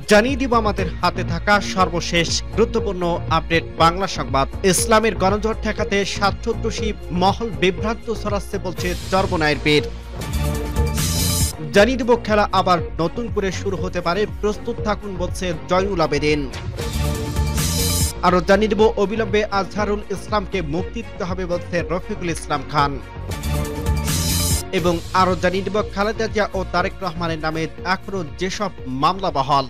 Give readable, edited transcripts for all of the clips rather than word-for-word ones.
জানিয়ে দিব আমাদের হাতে থাকা সর্বশেষ গুরুত্বপূর্ণ আপডেট বাংলা সংবাদ। ইসলামের গণজোয়ার ঠেকাতে স্বার্থদ্বেষী মহল বিভ্রান্ত ছড়াচ্ছে বলছে চরমোনাইয়ের পীর। জানিয়ে দিব খেলা আবার নতুন করে শুরু হতে পারে, প্রস্তুত থাকুন বলছে জয়নুল আবেদিন। আরো জানিয়ে দিব অবিলম্বে আজহারুল ইসলামকে মুক্তি দিতে হবে বলছে রফিকুল ইসলাম খান। এবং আরো জানিয়ে দিব খালেদা জিয়া ও তারেক রহমানের নামে এখনো যেসব মামলা বহাল।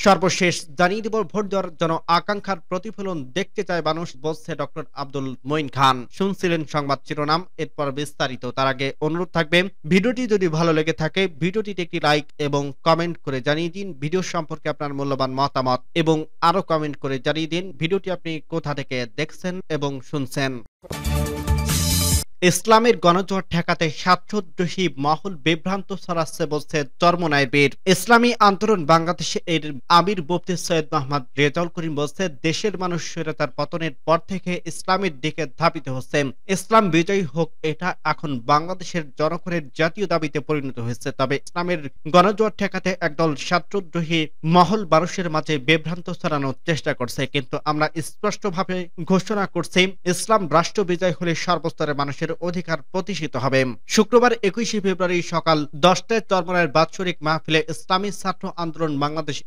সর্বশেষ জানিয়ে দিব ভোট দেওয়ার জন্য আকাঙ্ক্ষার প্রতিফলন দেখতে চায় মানুষ বলছে ডক্টর আব্দুল মঈন খান। শুনছিলেন সংবাদ শিরোনাম, এরপর বিস্তারিত। তার আগে অনুরোধ থাকবে ভিডিওটি যদি ভালো লেগে থাকে ভিডিওটিতে একটি লাইক এবং কমেন্ট করে জানিয়ে দিন ভিডিও সম্পর্কে আপনার মূল্যবান মতামত, এবং আরো কমেন্ট করে জানিয়ে দিন ভিডিওটি আপনি কোথা থেকে দেখছেন এবং শুনছেন। ইসলামের গণজোয়ার ঠেকাতে স্বার্থদ্বেষী মহল বিভ্রান্ত ছড়াচ্ছে বলছে চরমোনাইয়ের পীর। ইসলামী আন্দোলন বাংলাদেশে এর আমির মুফতি সৈয়দ মোহাম্মদ রেজাউল করিম বলছে, দেশের মানুষ স্বৈরাচার পতনের পর থেকে ইসলামের দিকে ধাবিত হচ্ছে। ইসলাম বিজয়ী হোক, এটা এখন বাংলাদেশের জনগণের জাতীয় দাবিতে পরিণত হয়েছে। তবে ইসলামের গণজোয়ার ঠেকাতে একদল স্বার্থদ্বেষী মহল মানুষের মাঝে বিভ্রান্ত ছড়ানোর চেষ্টা করছে। কিন্তু আমরা স্পষ্টভাবে ঘোষণা করছি, ইসলাম রাষ্ট্র বিজয় হলে সর্বস্তরের মানুষের অধিকার প্রতিষ্ঠিত হবে। শুক্রবার 21শে ফেব্রুয়ারি সকাল 10টায় চরমোনাইয়ের বাৎসরিক মাহফিলে ইসলামী ছাত্র আন্দোলন বাংলাদেশ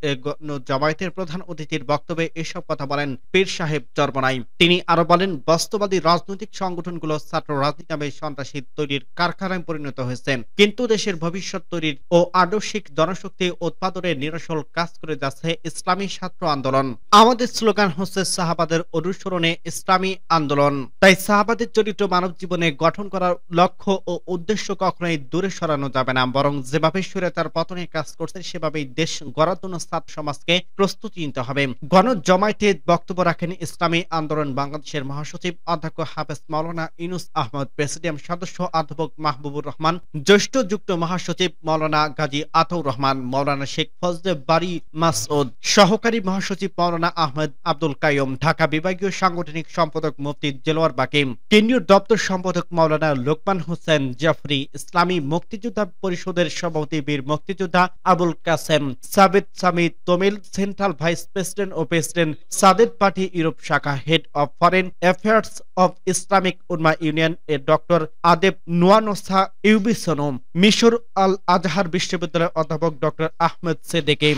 জামায়াতের প্রধান অতিথির বক্তব্যে এসব কথা বলেন পীর সাহেব চরমোনাই। তিনি আরো বলেন, বাস্তববাদী রাজনৈতিক সংগঠনগুলো ছাত্র রাজনীতি নামে সন্ত্রাসী তৈরির কারখানায় পরিণত হয়েছে, কিন্তু দেশের ভবিষ্যৎ তৈরির ও আদর্শিক জনশক্তি উৎপাদনের নিরসল কাজ করে যাচ্ছে ইসলামী ছাত্র আন্দোলন। আমাদের স্লোগান হচ্ছে সাহাবাদের অনুসরণে ইসলামী আন্দোলন। তাই সাহাবাদের চরিত্র মানব জীবনে গঠন করার লক্ষ্য ও উদ্দেশ্য কখনোই দূরে সরানো যাবে না, বরং যেভাবে স্বৈরাচার পতনে কাজ করছে সেভাবেই দেশ গড়ার জন্য ছাত্র সমাজকে প্রস্তুতি নিতে হবে। গণজমায়েতে বক্তব্য রাখেন ইসলামী আন্দোলন বাংলাদেশের মহাসচিব অধ্যক্ষ হাফেজ মাওলানা ইউনুস আহমদ, প্রেসিডিয়াম সদস্য অধ্যাপক মাহবুবুর রহমান, জ্যেষ্ঠ যুগ্ম মহাসচিব মাওলানা গাজী আতাউর রহমান, মাওলানা শেখ ফজলে বারী মাসউদ, সহকারী মহাসচিব মাওলানা আহমেদ আব্দুল কাইয়ুম, ঢাকা বিভাগীয় সাংগঠনিক সম্পাদক মুফতি দেলোয়ার বাকিম, কেন্দ্রীয় দপ্তর সম্পাদক মাওলানা লোকমান হোসেন জাফরি, ইসলামী মুক্তিযোদ্ধা পরিষদের সভাপতি বীর মুক্তিযোদ্ধা আবুল কাসেম, সাবেদ সামি তমিল, সেন্ট্রাল ভাইস প্রেসিডেন্ট ও প্রেসিডেন্ট সাদেদ পার্টি ইউরোপ শাখা, head of foreign affairs of Islamic Ulama Union এর ডক্টর আদেব নোয়ানোসা ইউবিসনো, মিশর আল আজহার বিশ্ববিদ্যালয়ের অধ্যাপক ডক্টর আহমেদ সেদেকে।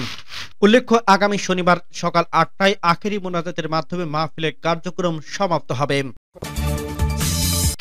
উল্লেখ্য, আগামী শনিবার সকাল 8টায় আখেরি মোনাজাতের মাধ্যমে মাহফিলের কার্যক্রম সমাপ্ত হবে।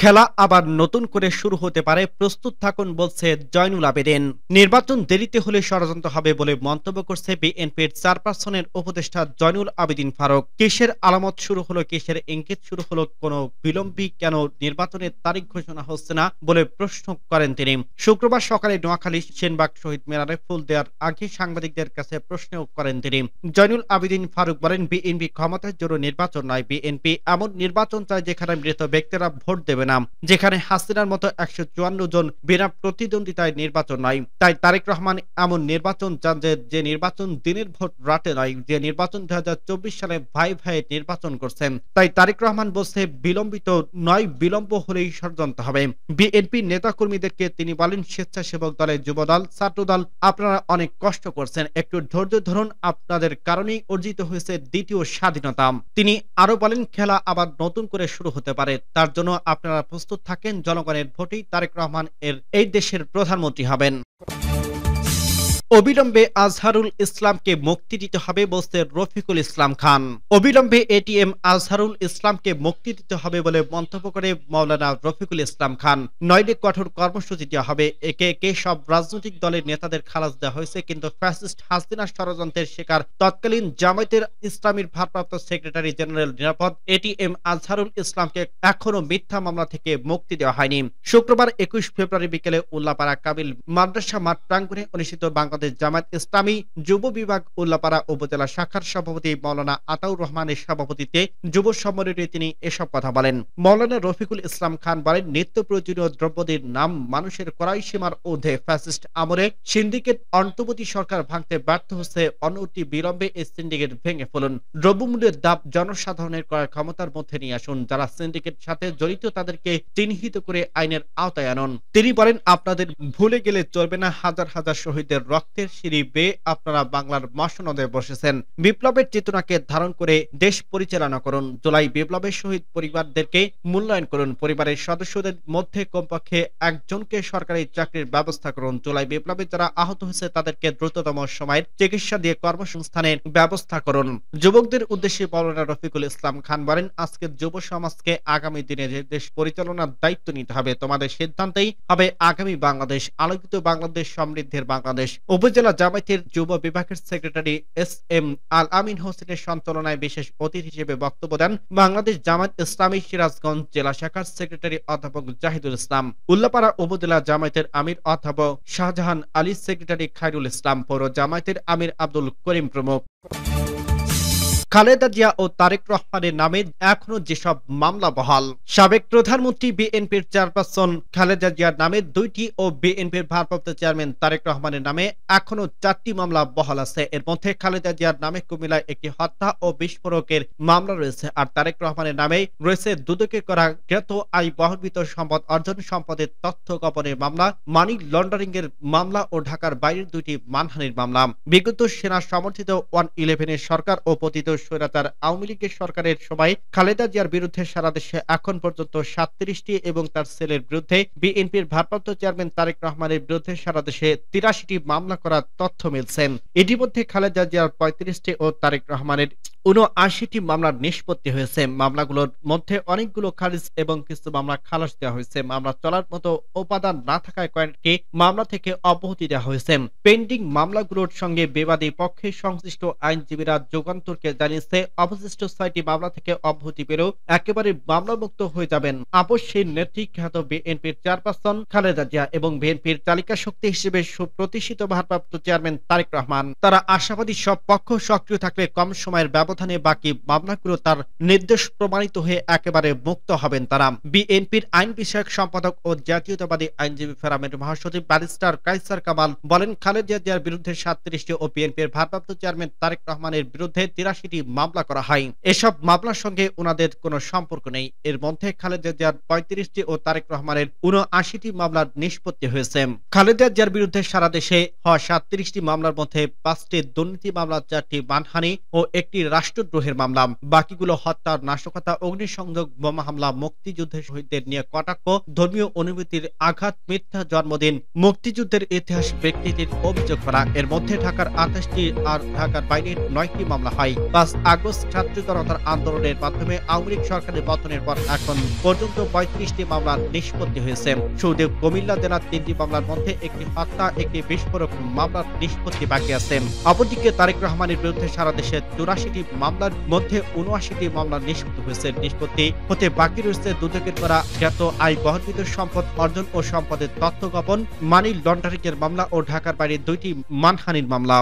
খেলা আবার নতুন করে শুরু হতে পারে, প্রস্তুত থাকুন বলছে জয়নুল আবেদিন। নির্বাচন দেরিতে হলে ষড়যন্ত্র হবে বলে মন্তব্য করছে বিএনপির চেয়ারপারসনের উপদেষ্টা জয়নুল আবেদিন ফারুক। কিসের আলামত শুরু হলো, কিসের ইঙ্গিত শুরু হলো, কোনো বিলম্বী কেন নির্বাচনের তারিখ ঘোষণা হচ্ছে না বলে প্রশ্ন করেন তিনি। শুক্রবার সকালে নোয়াখালী সেনবাগ শহীদ মিনারে ফুল দেওয়ার আগে সাংবাদিকদের কাছে প্রশ্ন করেন তিনি। জয়নুল আবেদিন ফারুক বলেন, বিএনপি ক্ষমতার জন্য নির্বাচন নয়, বিএনপি এমন নির্বাচন চায় যেখানে মৃত ব্যক্তিরা ভোট দেবে না, যেখানে হাসিনার মতো 154 জন বিনা প্রতিদ্বন্দ্বিতায় নির্বাচন নয়। তাই তারেক রহমান এমন নির্বাচন চান যে নির্বাচন দিনের ভোট রাতে নয়, যে নির্বাচন 2024 সালে ভাই ভাই নির্বাচন করছেন। তাই তারেক রহমান বলছে, বিলম্বিত নয়, বিলম্ব হলেই ষড়যন্ত্র হবে। বিএনপি নেতাকর্মীদেরকে তিনি বলেন, স্বেচ্ছাসেবক দলের যুবদল ছাত্রদল আপনারা অনেক কষ্ট করছেন, একটু ধৈর্য ধরুন, আপনাদের কারণেই অর্জিত হয়েছে দ্বিতীয় স্বাধীনতা। তিনি আরো বলেন, খেলা আবার নতুন করে শুরু হতে পারে, তার জন্য আপনারা প্রস্তুত থাকেন, জনগণের ভোটেই তারেক রহমান এই দেশের প্রধানমন্ত্রী হবেন। অবিলম্বে আজহারুল ইসলামকে মুক্তি দিতে হবে বলছে রফিকুল ইসলাম খান। অবিলম্বে এটিএম আজহারুল ইসলামকে মুক্তি দিতে হবে বলে মন্তব্য করে মাওলানা রফিকুল ইসলাম খান, নইলে কঠোর কর্মসূচি দেওয়া হবে। একে একে সব রাজনৈতিক দলের নেতাদের খালাস দেওয়া হয়েছে, কিন্তু ফ্যাসিস্ট হাসিনা ষড়যন্ত্রের শিকার তৎকালীন জামায়াতের ইসলামীর ভারপ্রাপ্ত সেক্রেটারি জেনারেল নিরাপদ এটিএম আজহারুল ইসলামকে এখনো মিথ্যা মামলা থেকে মুক্তি দেওয়া হয়নি। শুক্রবার 21 ফেব্রুয়ারি বিকেলে উল্লাপাড়া কাবিল মাদ্রাসা মাঠ প্রাঙ্গণে অনুষ্ঠিত বাংলাদেশ জামায়াত ইসলামী যুব বিভাগ উল্লাপাড়া উপজেলা শাখার সভাপতি মাওলানা আতাউর রহমানের সভাপতিত্বে যুব সম্মেলনে তিনি এসব কথা বলেন। মাওলানা রফিকুল ইসলাম খান বলেন, নিত্য প্রয়োজনীয় দ্রব্যদের নাম মানুষের ক্রয় সীমার ঊর্ধ্বে। ফ্যাসিস্ট আমলে সিন্ডিকেট অন্তর্বর্তী সরকার ভাঙতে ব্যর্থ হচ্ছে, অনতি বিলম্বে এই সিন্ডিকেট ভেঙে ফেলুন। দ্রব্যমূল্যের দাম জনসাধারণের ক্রয় ক্ষমতার মধ্যে নিয়ে আসুন, যারা সিন্ডিকেট সাথে জড়িত তাদেরকে চিহ্নিত করে আইনের আওতায় আনুন। তিনি বলেন, আপনাদের ভুলে গেলে চলবে না, হাজার হাজার শহীদের রক্ত রক্তের সিঁড়ি বেয়ে আপনারা বাংলার মসনদে বসেছেন। বিপ্লবের চেতনাকে ধারণ করে দেশ পরিচালনা করুন। জুলাই বিপ্লবের শহীদ পরিবারদেরকে মূল্যায়ন করুন। পরিবারের সদস্যদের মধ্যে কমপক্ষে একজনকে সরকারি চাকরির ব্যবস্থা করুন। জুলাই বিপ্লবে যারা আহত হয়েছে তাদেরকে দ্রুততম সময়ের চিকিৎসা দিয়ে কর্মসংস্থানের ব্যবস্থা করুন। যুবকদের উদ্দেশ্যে মাওলানা রফিকুল ইসলাম খান বলেন, আজকের যুব সমাজকে আগামী দিনে যে দেশ পরিচালনার দায়িত্ব নিতে হবে, তোমাদের সিদ্ধান্তেই হবে আগামী বাংলাদেশ, আলোকিত বাংলাদেশ, সমৃদ্ধির বাংলাদেশ। উপজেলা জামায়াতের যুব বিভাগের সেক্রেটারি এস.এম. আল আমিন হোসেনের সঞ্চালনায় বিশেষ অতিথি হিসেবে বক্তব্য দেন বাংলাদেশ জামায়াত ইসলামী সিরাজগঞ্জ জেলা শাখার সেক্রেটারি অধ্যাপক জাহিদুল ইসলাম, উল্লাপাড়া উপজেলা জামায়াতের আমির অধ্যাপক শাহজাহান আলী, সেক্রেটারি খায়রুল ইসলাম, পৌর জামায়াতের আমির আব্দুল করিম প্রমুখ। খালেদা জিয়া ও তারেক রহমানের নামে এখনো যেসব মামলা বহাল। সাবেক প্রধানমন্ত্রী বিএনপির চেয়ারপারসন খালেদা জিয়ার নামে 2টি ও বিএনপির ভারপ্রাপ্ত চেয়ারম্যান তারেক রহমানের নামে এখনো 4টি মামলা বহাল আছে। এর মধ্যে খালেদা জিয়ার নামে কুমিল্লায় একটি হত্যা ও বিস্ফোরকের মামলা রয়েছে, আর তারেক রহমানের নামে রয়েছে দুদকে করা জ্ঞাত আয় বহির্ভূত সম্পদ অর্জন, সম্পদের তথ্য গোপনের মামলা, মানি লন্ডারিং এর মামলা ও ঢাকার বাইরের 2টি মানহানির মামলা। বিগত সেনা সমর্থিত 111 সরকার ও পতিত স্বৈরাচার আওয়ামী লীগের সরকারের সময় খালেদা জিয়ার বিরুদ্ধে সারা দেশে এখন পর্যন্ত 37টি এবং তার ছেলের বিরুদ্ধে বিএনপির ভারপ্রাপ্ত চেয়ারম্যান তারেক রহমানের বিরুদ্ধে সারা দেশে 83টি মামলা করার তথ্য মিলছে। ইতিমধ্যে খালেদা জিয়ার 35টি ও তারেক রহমানের 79টি মামলার নিষ্পত্তি হয়েছে। মামলাগুলোর মধ্যে অনেকগুলো খারিজ এবং কিছু মামলা খালাস দেওয়া হয়েছে। মামলা চলার মতো উপাদান না থাকায় কয়েকটি মামলা থেকে অব্যাহতি দেওয়া হয়েছে। পেন্ডিং মামলাগুলোর সঙ্গে বিবাদী পক্ষে সংশ্লিষ্ট আইনজীবীরা যুগান্তরকে জানিয়েছে, অবশিষ্ট 6টি মামলা থেকে অব্যাহতি পেলেও একেবারে মামলামুক্ত হয়ে যাবেন আপসের নেতৃখ্যাত বিএনপির চেয়ারপারসন খালেদা জিয়া এবং বিএনপির চালিকা শক্তি হিসেবে সুপ্রতিষ্ঠিত ভারপ্রাপ্ত চেয়ারম্যান তারেক রহমান। তারা আশাবাদী সব পক্ষ সক্রিয় থাকলে কম সময়ের ব্যবধানে বাকি মামলাগুলো তার নির্দেশ প্রমাণিত হয়ে একেবারে মুক্ত হবেন তারা। বিএনপির আইন বিষয়ক সম্পাদক ও জাতীয়তাবাদী আইনজীবী ফোরামের মহাসচিব ব্যারিস্টার কায়সার কামাল বলেন, খালেদা জিয়ার বিরুদ্ধে 37টি ও বিএনপির ভারপ্রাপ্ত চেয়ারম্যান তারেক রহমানের বিরুদ্ধে 83টি মামলা করা হয়। এসব মামলার সঙ্গে ওনাদের কোনো সম্পর্ক নেই। এর মধ্যে খালেদা জিয়ার 35টি ও তারেক রহমানের 79টি মামলার নিষ্পত্তি হয়েছে। খালেদা জিয়ার বিরুদ্ধে সারা দেশে হওয়া 37টি মামলার মধ্যে 5টি দুর্নীতি মামলা, 4টি মানহানি ও 1টি রাষ্ট্রদ্রোহের মামলা। বাকিগুলো হত্যা, নাশকতা, অগ্নিসংযোগ, বোমা হামলা, মুক্তিযুদ্ধের শহীদদের নিয়ে কটাক্ষ, ধর্মীয় অনুভূতির আঘাত, মিথ্যা জন্মদিন, মুক্তিযুদ্ধের ইতিহাস, ব্যক্তিদের অভিযোগ করা। এর মধ্যে ঢাকার 28টি আর ঢাকার বাইরের 9টি মামলা হয়। 5 আগস্ট ছাত্র জনতার আন্দোলনের মাধ্যমে আওয়ামী লীগ সরকারের পতনের পর এখন পর্যন্ত 35টি মামলার নিষ্পত্তি হয়েছে। শুধু কুমিল্লা জেলার 3টি মামলার মধ্যে একটি হত্যা, একটি বিস্ফোরক মামলার নিষ্পত্তি বাকি আছে। অপরদিকে তারেক রহমানের বিরুদ্ধে সারা দেশে 84টি মামলার মধ্যে 79টি মামলা নিষ্পত্তি হয়েছে। নিষ্পত্তি হতে বাকি রয়েছে দুদকের করা জ্ঞাত আয় বহির্ভূত সম্পদ অর্জন ও সম্পদের তথ্য গোপন, মানি লন্ডারিং এর মামলা ও ঢাকার বাইরে 2টি মানহানির মামলা।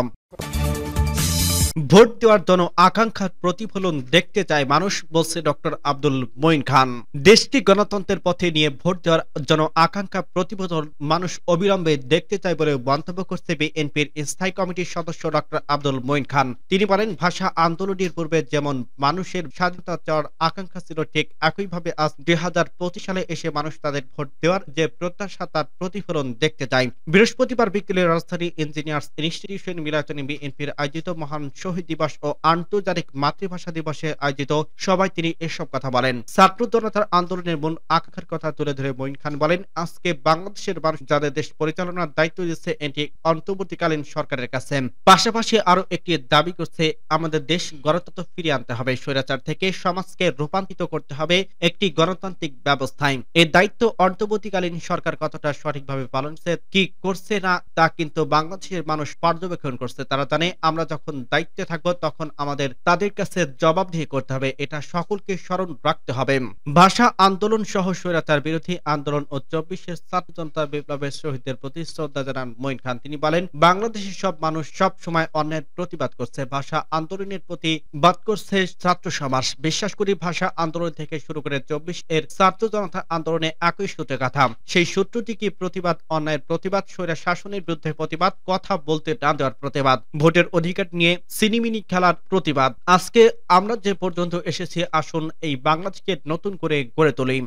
ভোট দেওয়ার জন আকাঙ্ক্ষার প্রতিফলন দেখতে চায় মানুষ, বলছে ডক্টর আব্দুল মঈন খান। দেশটি গণতন্ত্রের পথে নিয়ে ভোট দেওয়ার জন আকাঙ্ক্ষা প্রতিফলন মানুষ অবিলম্বে দেখতে চায় বলে মন্তব্য করছে বিএনপির স্থায়ী কমিটির সদস্য ডক্টর আব্দুল মঈন খান। তিনি বলেন, ভাষা আন্দোলনের পূর্বে যেমন মানুষের স্বাধীনতা চাওয়ার আকাঙ্ক্ষা ছিল, ঠিক একইভাবে আজ 2025 সালে এসে মানুষ তাদের ভোট দেওয়ার যে প্রত্যাশা তার প্রতিফলন দেখতে চায়। বৃহস্পতিবার বিকেলে রাজধানী ইঞ্জিনিয়ার্স ইনস্টিটিউশন মিলাটনে বিএনপির আয়োজিত মহান শহীদ দিবস ও আন্তর্জাতিক মাতৃভাষা দিবসে আয়োজিত সভায় তিনি এসব কথা বলেন। ছাত্র জনতার আন্দোলনের মূল আকাঙ্ক্ষার কথা তুলে ধরে মঈন খান বলেন, আজকে বাংলাদেশের মানুষ যাদের দেশ পরিচালনার দায়িত্ব দিচ্ছে এটি অন্তর্বর্তীকালীন সরকারের কাছে। পাশাপাশি আরো একটি দাবি করছে, আমাদের দেশ গণতন্ত্র ফিরিয়ে আনতে হবে, স্বৈরাচার থেকে সমাজকে রূপান্তরিত করতে হবে একটি গণতান্ত্রিক ব্যবস্থায়। এই দায়িত্ব অন্তর্বর্তীকালীন সরকার কতটা সঠিকভাবে পালন কি করছে না তা কিন্তু বাংলাদেশের মানুষ পর্যবেক্ষণ করছে। তারা জানে আমরা যখন দায়িত্বে থাকবো তখন আমাদের তাদের কাছে জবাবদিহি করতে হবে, এটা সকলকে স্মরণ রাখতে হবে। ভাষা আন্দোলন সহ স্বৈরাচার বিরোধী আন্দোলন ও 24 ছাত্র জনতা বিপ্লবের শহীদদের প্রতি শ্রদ্ধা জানান মঈন খান। তিনি বলেন, বাংলাদেশের সব মানুষ সব সময় অন্যায়ের প্রতিবাদ করছে, ভাষা আন্দোলনের প্রতিবাদ করছে ছাত্র সমাজ। বিশ্বাস করি ভাষা আন্দোলন থেকে শুরু করে 24 ছাত্র জনতা আন্দোলনে একই সূত্রে কথা। সেই সূত্রটি কি? প্রতিবাদ, অন্যায়ের প্রতিবাদ, স্বৈরা শাসনের বিরুদ্ধে প্রতিবাদ, কথা বলতে না দেওয়ার প্রতিবাদ, ভোটের অধিকার নিয়ে সিনিমিনি খেলার প্রতিবাদ। আজকে আমরা যে পর্যন্ত এসেছি, আসুন এই বাংলাদেশকে নতুন করে গড়ে তুলি।